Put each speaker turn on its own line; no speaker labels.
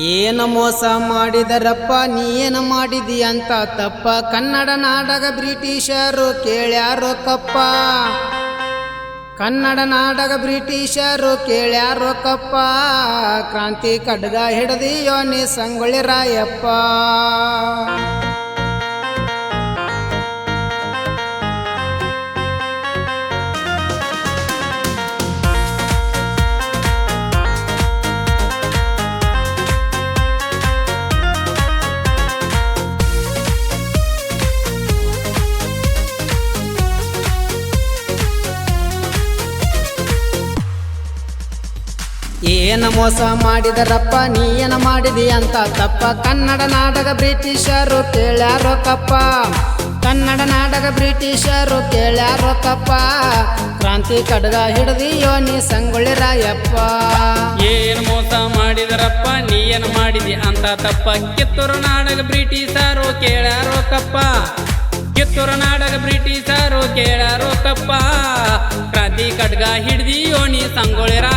ಏನ ಮೋಸ ಮಾಡಿದರಪ್ಪ ನೀನು ಮಾಡಿದಿ ಅಂತ ತಪ್ಪ ಕನ್ನಡ ನಾಡಗ ಬ್ರಿಟಿಷರು ಕೇಳ್ಯಾರೋ ಕಪ್ಪ ಕನ್ನಡ ನಾಡಗ ಬ್ರಿಟಿಷರು ಕೇಳ್ಯಾರೋ ಕಪ್ಪ ಕ್ರಾಂತಿ ಖಡ್ಗ ಹಿಡದಿಯೋ ನೀ ಸಂಗೊಳ್ಳಿ ರಾಯಪ್ಪ ಏನ ಮೋಸ ಮಾಡಿದರಪ್ಪ ನೀನ ಮಾಡಿದಿ ಅಂತ ತಪ್ಪ ಕನ್ನಡ ನಾಡಗ ಬ್ರಿಟಿಷರು ಕೇಳ್ಯಾರೋ ಕಪ್ಪ ಕನ್ನಡ ನಾಡಗ ಬ್ರಿಟಿಷರು ಕೇಳ್ಯಾರೋ ಕಪ್ಪ ಕ್ರಾಂತಿ ಖಡ್ಗ ಹಿಡದಿಯೋ ನೀ ಸಂಗೊಳ್ಳಿ ರಾಯಪ್ಪ
ಏನ್ ಮೋಸ ಮಾಡಿದರಪ್ಪ ನೀನ್ ಮಾಡಿದಿ ಅಂತ ತಪ್ಪ ಕಿತ್ತೂರು ನಾಡಗ ಬ್ರಿಟಿಷರು ಕೇಳ್ಯಾರೋ ಕಪ್ಪ ಕಿತ್ತೂರು ನಾಡಗ ಬ್ರಿಟಿಷರು ಕೇಳ್ಯಾರೋ ಕಪ್ಪ ಕ್ರಾಂತಿ ಖಡ್ಗ ಹಿಡ್ದಿಯೋ ನೀ ಸಂಗೊಳ್ಳಿ ರಾಯಪ್ಪ